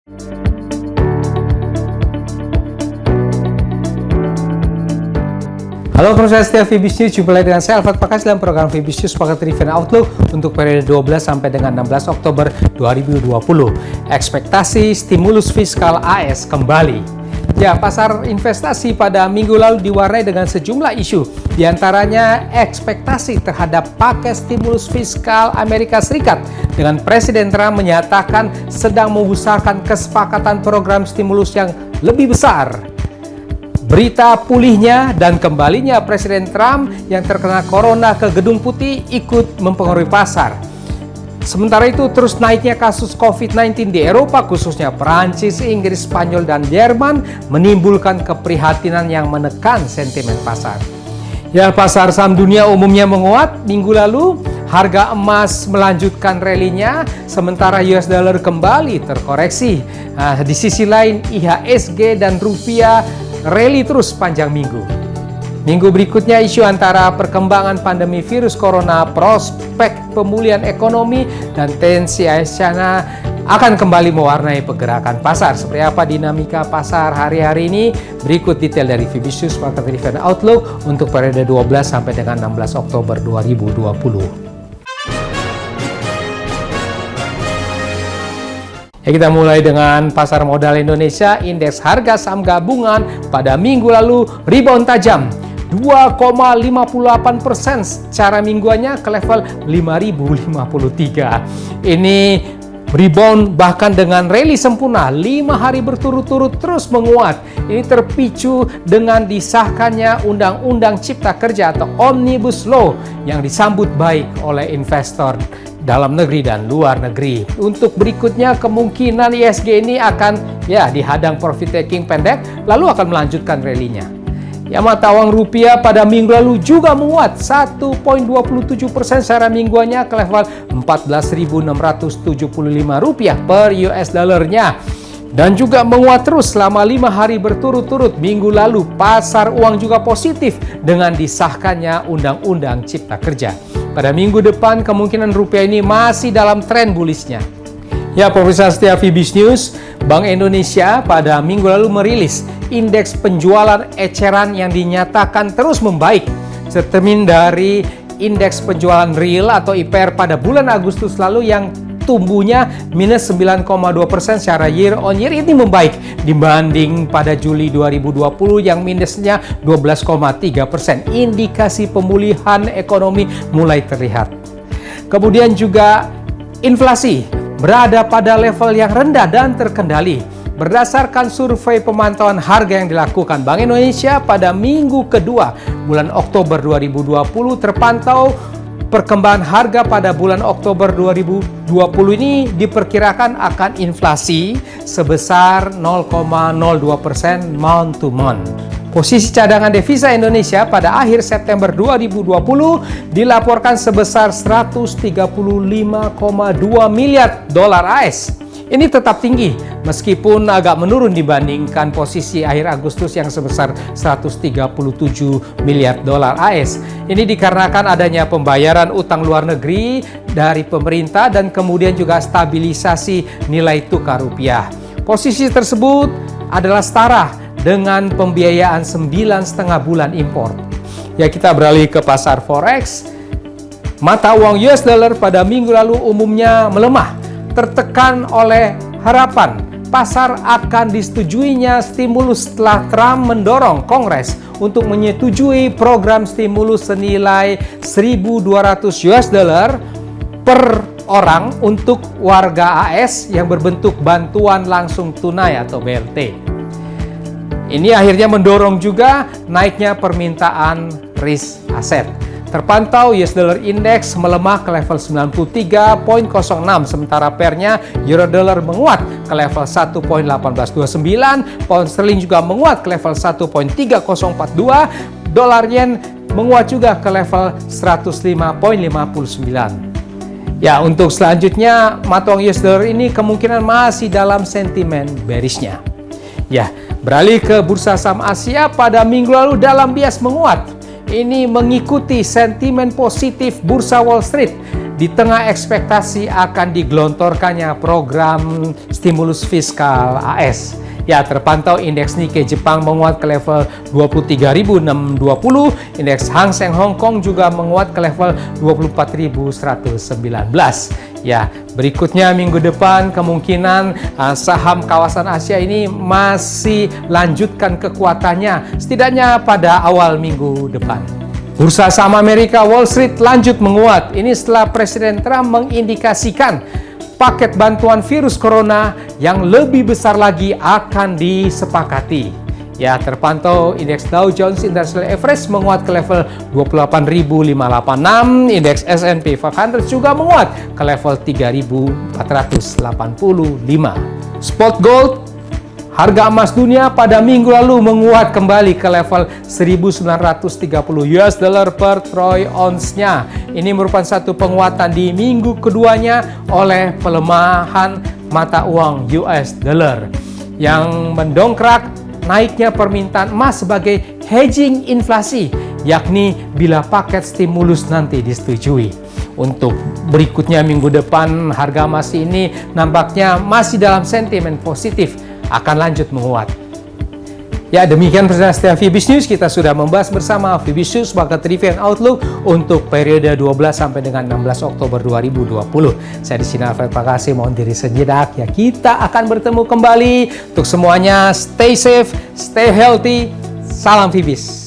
Halo pemirsa setia VBS News, jumpa lagi dengan saya Alfred Pakas dalam program VBS News Market Review and Outlook untuk periode 12 sampai dengan 16 Oktober 2020. Ekspektasi stimulus fiskal AS kembali. Ya, pasar investasi pada minggu lalu diwarnai dengan sejumlah isu, diantaranya ekspektasi terhadap paket stimulus fiskal Amerika Serikat dengan Presiden Trump menyatakan sedang mengusahakan kesepakatan program stimulus yang lebih besar. Berita pulihnya dan kembalinya Presiden Trump yang terkena corona ke Gedung Putih ikut mempengaruhi pasar. Sementara itu terus naiknya kasus COVID-19 di Eropa, khususnya Perancis, Inggris, Spanyol, dan Jerman menimbulkan keprihatinan yang menekan sentimen pasar. Ya, pasar saham dunia umumnya menguat minggu lalu. Harga emas melanjutkan rally-nya, sementara US dollar kembali terkoreksi. Di sisi lain, IHSG dan rupiah rally terus panjang minggu. Minggu berikutnya isu antara perkembangan pandemi virus corona, prospek pemulihan ekonomi, dan tensi AS-China akan kembali mewarnai pergerakan pasar. Seperti apa dinamika pasar hari-hari ini? Berikut detail dari VBS News Market Review and Outlook untuk periode 12 sampai dengan 16 Oktober 2020. Ya, kita mulai dengan pasar modal Indonesia. Indeks harga saham gabungan pada minggu lalu rebound tajam 2,58% secara mingguannya ke level 5.053. Ini rebound bahkan dengan rally sempurna 5 hari berturut-turut terus menguat. Ini terpicu dengan disahkannya Undang-Undang Cipta Kerja atau Omnibus Law yang disambut baik oleh investor dalam negeri dan luar negeri. Untuk berikutnya kemungkinan ISG ini akan dihadang profit taking pendek lalu akan melanjutkan rally-nya. Ya, mata uang rupiah pada minggu lalu juga menguat 1,27% secara mingguannya ke level 14.675 rupiah per US dollarnya. Dan juga menguat terus selama 5 hari berturut-turut. Minggu lalu pasar uang juga positif dengan disahkannya Undang-Undang Cipta Kerja. Pada minggu depan kemungkinan rupiah ini masih dalam tren bullishnya. Ya, pemirsa setia VBS News, Bank Indonesia pada minggu lalu merilis indeks penjualan eceran yang dinyatakan terus membaik. Cermin dari indeks penjualan real atau IPR pada bulan Agustus lalu yang tumbuhnya minus 9,2% secara year on year ini membaik dibanding pada Juli 2020 yang minusnya 12,3%. Indikasi pemulihan ekonomi mulai terlihat. Kemudian juga inflasi berada pada level yang rendah dan terkendali. Berdasarkan survei pemantauan harga yang dilakukan Bank Indonesia pada minggu kedua bulan Oktober 2020 terpantau perkembangan harga pada bulan Oktober 2020 ini diperkirakan akan inflasi sebesar 0,02% month to month. Posisi cadangan devisa Indonesia pada akhir September 2020 dilaporkan sebesar 135,2 miliar dolar AS. Ini tetap tinggi meskipun agak menurun dibandingkan posisi akhir Agustus yang sebesar 137 miliar dolar AS. Ini dikarenakan adanya pembayaran utang luar negeri dari pemerintah dan kemudian juga stabilisasi nilai tukar rupiah. Posisi tersebut adalah setara dengan pembiayaan 9,5 bulan impor. Ya, kita beralih ke pasar forex. Mata uang US dollar pada minggu lalu umumnya melemah, tertekan oleh harapan pasar akan disetujuinya stimulus setelah Trump mendorong Kongres untuk menyetujui program stimulus senilai 1.200 US dollar per orang untuk warga AS yang berbentuk bantuan langsung tunai atau BLT. Ini akhirnya mendorong juga naiknya permintaan risk aset. Terpantau US dollar index melemah ke level 93.06, sementara pairnya euro dollar menguat ke level 1.1829, pound sterling juga menguat ke level 1.3042, dolar yen menguat juga ke level 105.59. Ya, untuk selanjutnya mata uang US dollar ini kemungkinan masih dalam sentimen bearishnya. Ya, beralih ke bursa saham Asia pada minggu lalu dalam bias menguat. Ini mengikuti sentimen positif bursa Wall Street di tengah ekspektasi akan digelontorkannya program stimulus fiskal AS. Ya, terpantau indeks Nikkei Jepang menguat ke level 23.620, indeks Hang Seng Hong Kong juga menguat ke level 24.119. Ya, berikutnya minggu depan kemungkinan saham kawasan Asia ini masih lanjutkan kekuatannya, setidaknya pada awal minggu depan. Bursa saham Amerika Wall Street lanjut menguat. Ini setelah Presiden Trump mengindikasikan paket bantuan virus corona yang lebih besar lagi akan disepakati. Ya, terpantau indeks Dow Jones Industrial Average menguat ke level 28.586, indeks S&P 500 juga menguat ke level 3.485. Spot gold, harga emas dunia pada minggu lalu menguat kembali ke level 1.930 US dollar per troy ounce-nya. Ini merupakan satu penguatan di minggu keduanya oleh pelemahan mata uang US dollar yang mendongkrak naiknya permintaan emas sebagai hedging inflasi, yakni bila paket stimulus nanti disetujui. Untuk berikutnya minggu depan harga emas ini nampaknya masih dalam sentimen positif, akan lanjut menguat. Ya, demikian presentasi Fibis News. Kita sudah membahas bersama Fibis News market review and outlook untuk periode 12 sampai dengan 16 Oktober 2020. Saya di sini Alfred Pakasi, mohon diri sejenak. Ya, kita akan bertemu kembali. Untuk semuanya, stay safe, stay healthy. Salam Fibis.